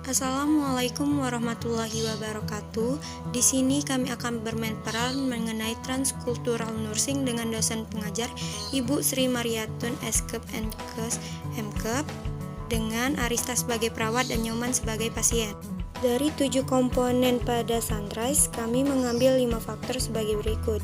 Assalamualaikum warahmatullahi wabarakatuh. Di sini kami akan bermain peran mengenai transkultural nursing dengan dosen pengajar Ibu Sri Mariatun Eskep Enkes Hemkep dengan Arista sebagai perawat dan Nyoman sebagai pasien. Dari 7 komponen pada Sunrise, kami mengambil 5 faktor sebagai berikut.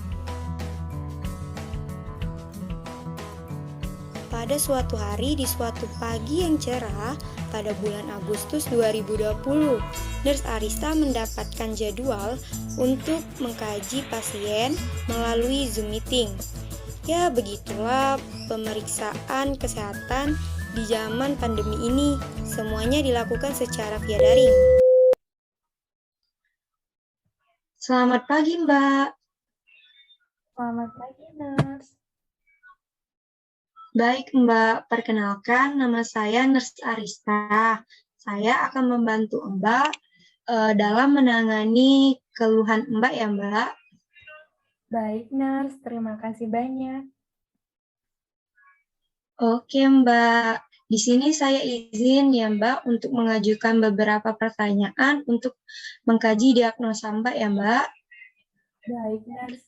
Pada suatu hari di suatu pagi yang cerah pada bulan Agustus 2020, Nurse Arista mendapatkan jadwal untuk mengkaji pasien melalui Zoom meeting. Ya, begitulah pemeriksaan kesehatan di zaman pandemi ini. Semuanya dilakukan secara via daring. Selamat pagi, Mbak. Selamat pagi, Nurse. Baik, Mbak. Perkenalkan, nama saya Nurse Arista. Saya akan membantu Mbak dalam menangani keluhan Mbak ya, Mbak. Baik, Nurse. Terima kasih banyak. Oke, Mbak. Di sini saya izin ya, Mbak, untuk mengajukan beberapa pertanyaan untuk mengkaji diagnosa Mbak ya, Mbak. Baik, Nurse.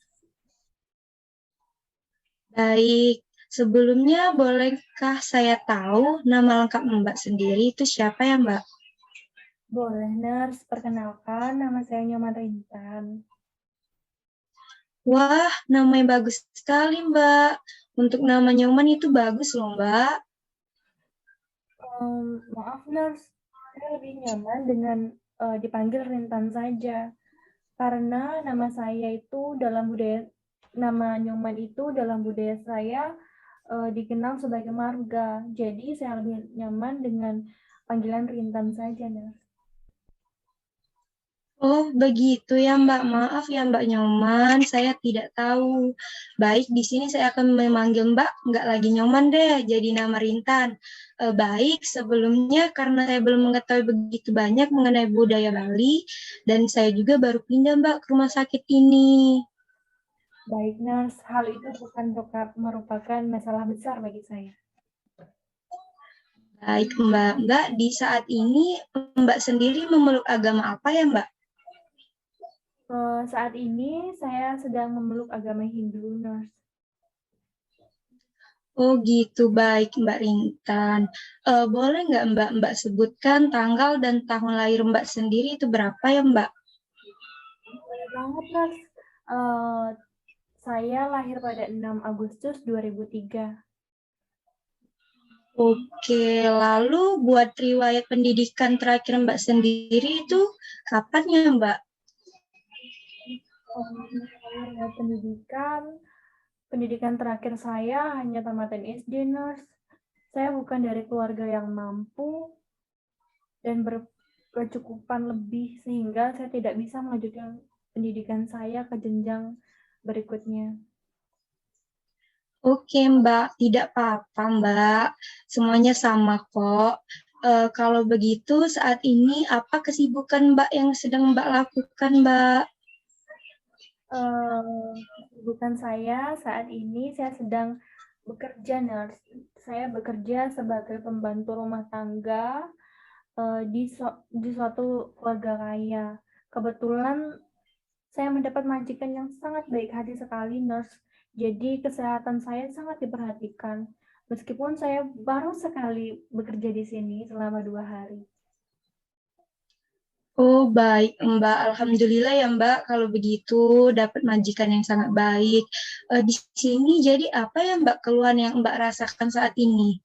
Baik. Sebelumnya, bolehkah saya tahu nama lengkap Mbak sendiri itu siapa ya, Mbak? Boleh, Nurse. Perkenalkan, nama saya Nyoman Rintan. Wah, namanya bagus sekali, Mbak. Untuk nama Nyoman itu bagus loh, Mbak. Maaf, Nurse. Saya lebih nyaman dengan dipanggil Rintan saja. Karena nama saya itu nama Nyoman itu dalam budaya saya dikenal sebagai marga. Jadi saya lebih nyaman dengan panggilan Rintan saja, Nurse. Oh, begitu ya, Mbak. Maaf ya, Mbak Nyoman. Saya tidak tahu. Baik, di sini saya akan memanggil Mbak, nggak lagi Nyoman deh, jadi nama Rintan. Baik, sebelumnya karena saya belum mengetahui begitu banyak mengenai budaya Bali, dan saya juga baru pindah, Mbak, ke rumah sakit ini. Baik, Nurse. Hal itu bukan merupakan masalah besar bagi saya. Baik, Mbak. Mbak, di saat ini Mbak sendiri memeluk agama apa ya, Mbak? Saat ini saya sedang memeluk agama Hindu, Nurse. Oh gitu, baik Mbak Rintan. Boleh nggak Mbak sebutkan tanggal dan tahun lahir Mbak sendiri itu berapa ya Mbak? Boleh banget, Nurse. Uh, saya lahir pada 6 Agustus 2003. Oke, lalu buat riwayat pendidikan terakhir Mbak sendiri itu kapan ya Mbak? Riwayat pendidikan terakhir saya hanya tamatan SD, Nurse. Saya bukan dari keluarga yang mampu dan berkecukupan lebih sehingga saya tidak bisa melanjutkan pendidikan saya ke jenjang berikutnya. Oke Mbak, tidak apa-apa Mbak, semuanya sama kok. Kalau begitu saat ini apa kesibukan Mbak yang sedang Mbak lakukan Mbak? Kesibukan saya saat ini saya sedang bekerja, Nurse. Saya bekerja sebagai pembantu rumah tangga di suatu keluarga kaya. Kebetulan saya mendapat majikan yang sangat baik hati sekali, Nurse. Jadi kesehatan saya sangat diperhatikan. Meskipun saya baru sekali bekerja di sini selama 2 hari. Oh baik Mbak, Alhamdulillah ya Mbak kalau begitu dapat majikan yang sangat baik. Di sini jadi apa ya Mbak keluhan yang Mbak rasakan saat ini?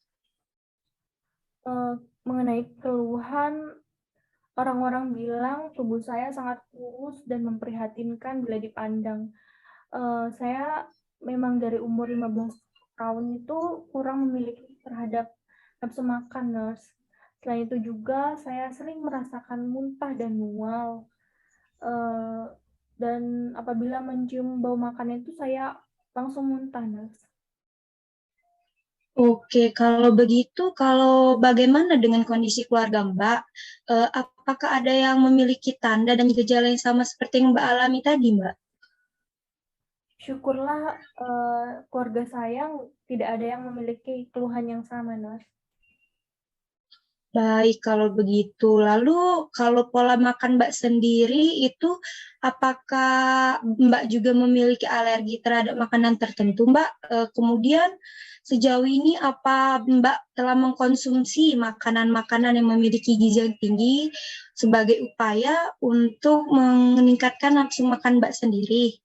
Mengenai keluhan, orang-orang bilang tubuh saya sangat kurus dan memprihatinkan bila dipandang. Saya memang dari umur 15 tahun itu kurang memiliki terhadap nafsu makan, Nurse. Selain itu juga saya sering merasakan muntah dan mual. Dan apabila mencium bau makanan itu saya langsung muntah, Nurse. Oke, kalau begitu, kalau bagaimana dengan kondisi keluarga Mbak? Apakah ada yang memiliki tanda dan gejala yang sama seperti yang Mbak alami tadi Mbak? Syukurlah keluarga saya tidak ada yang memiliki keluhan yang sama, Nurse. Baik, kalau begitu. Lalu, kalau pola makan Mbak sendiri itu, apakah Mbak juga memiliki alergi terhadap makanan tertentu, Mbak? Kemudian, sejauh ini apa Mbak telah mengkonsumsi makanan-makanan yang memiliki gizi yang tinggi sebagai upaya untuk meningkatkan nafsu makan Mbak sendiri?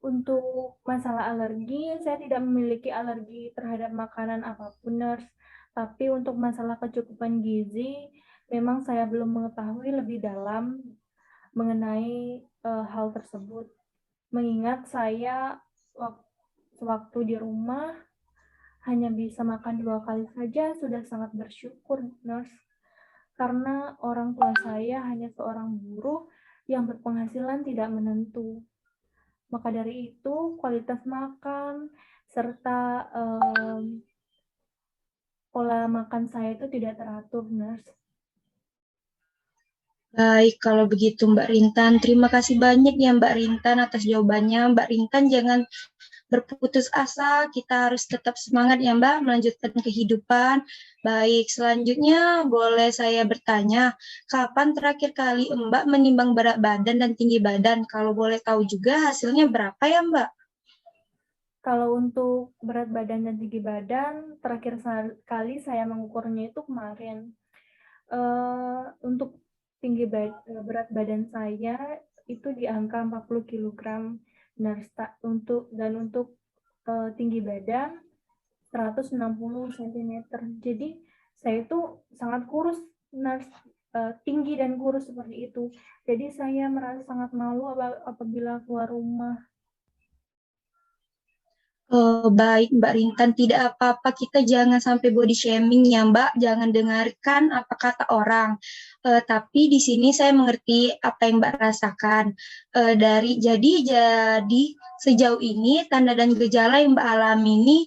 Untuk masalah alergi, saya tidak memiliki alergi terhadap makanan apapun, Nurse. Tapi untuk masalah kecukupan gizi, memang saya belum mengetahui lebih dalam mengenai hal tersebut. Mengingat saya sewaktu di rumah hanya bisa makan 2 kali saja sudah sangat bersyukur, Nurse. Karena orang tua saya hanya seorang buruh yang berpenghasilan tidak menentu. Maka dari itu, kualitas makan serta pola makan saya itu tidak teratur, Nurse. Baik, kalau begitu Mbak Rintan, terima kasih banyak ya Mbak Rintan atas jawabannya. Mbak Rintan jangan berputus asa, kita harus tetap semangat ya Mbak, melanjutkan kehidupan. Baik, selanjutnya boleh saya bertanya, kapan terakhir kali Mbak menimbang berat badan dan tinggi badan? Kalau boleh tahu juga hasilnya berapa ya Mbak? Kalau untuk berat badan dan tinggi badan, terakhir kali saya mengukurnya itu kemarin. Untuk berat badan saya itu di angka 40 kilogram. Untuk tinggi badan 160 cm. Jadi saya itu sangat kurus, Nurse, tinggi dan kurus seperti itu. Jadi saya merasa sangat malu apabila keluar rumah. Baik Mbak Rintan, tidak apa-apa, kita jangan sampai body shaming ya Mbak, jangan dengarkan apa kata orang. Tapi di sini saya mengerti apa yang Mbak rasakan. Jadi sejauh ini tanda dan gejala yang Mbak alami ini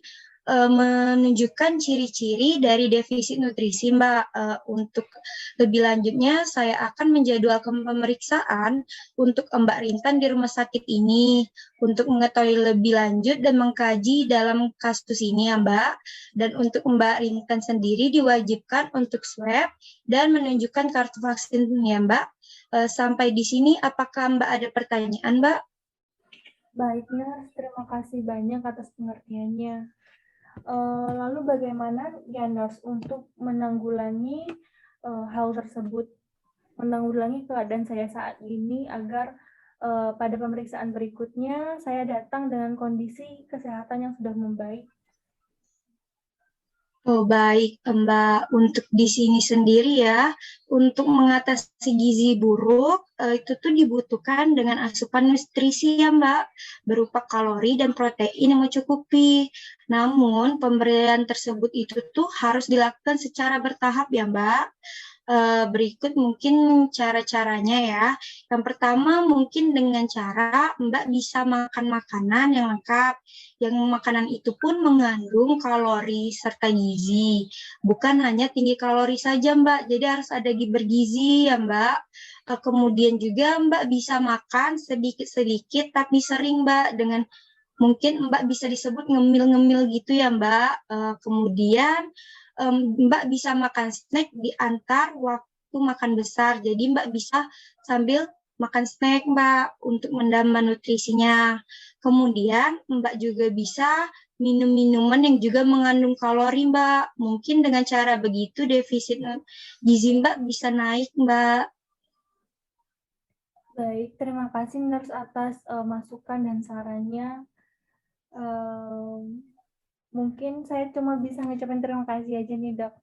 menunjukkan ciri-ciri dari defisit nutrisi Mbak. Untuk lebih lanjutnya, saya akan menjadwalkan pemeriksaan untuk Mbak Rintan di rumah sakit ini untuk mengetahui lebih lanjut dan mengkaji dalam kasus ini ya Mbak. Dan untuk Mbak Rintan sendiri diwajibkan untuk swab dan menunjukkan kartu vaksin ya Mbak. Sampai di sini apakah Mbak ada pertanyaan Mbak? Baiknya, terima kasih banyak atas pengertiannya. Lalu bagaimana ya Nurse untuk menanggulangi hal tersebut, menanggulangi keadaan saya saat ini agar pada pemeriksaan berikutnya saya datang dengan kondisi kesehatan yang sudah membaik. Oh baik Mbak, untuk di sini sendiri ya, untuk mengatasi gizi buruk itu tuh dibutuhkan dengan asupan nutrisi ya Mbak, berupa kalori dan protein yang mencukupi. Namun pemberian tersebut itu tuh harus dilakukan secara bertahap ya Mbak. Berikut mungkin cara-caranya ya. Yang pertama mungkin dengan cara Mbak bisa makan makanan yang lengkap, yang makanan itu pun mengandung kalori serta gizi. Bukan hanya tinggi kalori saja Mbak, jadi harus ada bergizi ya Mbak. Kemudian juga Mbak bisa makan sedikit-sedikit tapi sering Mbak, dengan mungkin Mbak bisa disebut ngemil-ngemil gitu ya Mbak. Kemudian Mbak bisa makan snack di antar waktu makan besar. Jadi Mbak bisa sambil makan snack Mbak untuk menambah nutrisinya. Kemudian Mbak juga bisa minum minuman yang juga mengandung kalori Mbak. Mungkin dengan cara begitu defisit gizi Mbak bisa naik Mbak. Baik, terima kasih Nurse atas masukan dan sarannya. Mungkin saya cuma bisa ngucapin terima kasih aja nih Dok.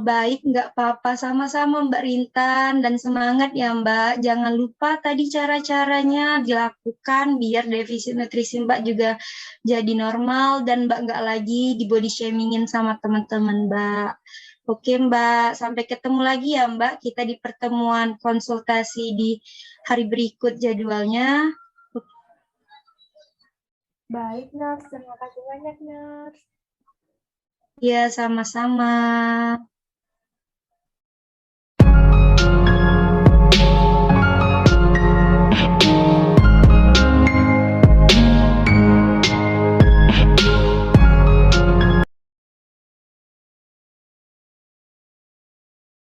Baik, nggak apa-apa. Sama-sama Mbak Rintan, dan semangat ya Mbak. Jangan lupa tadi cara-caranya dilakukan biar defisit nutrisi Mbak juga jadi normal dan Mbak nggak lagi di body shamingin sama teman-teman Mbak. Oke Mbak, sampai ketemu lagi ya Mbak. Kita di pertemuan konsultasi di hari berikut jadwalnya. Baik Nurse, terima kasih banyak Nurse. Ya, sama-sama.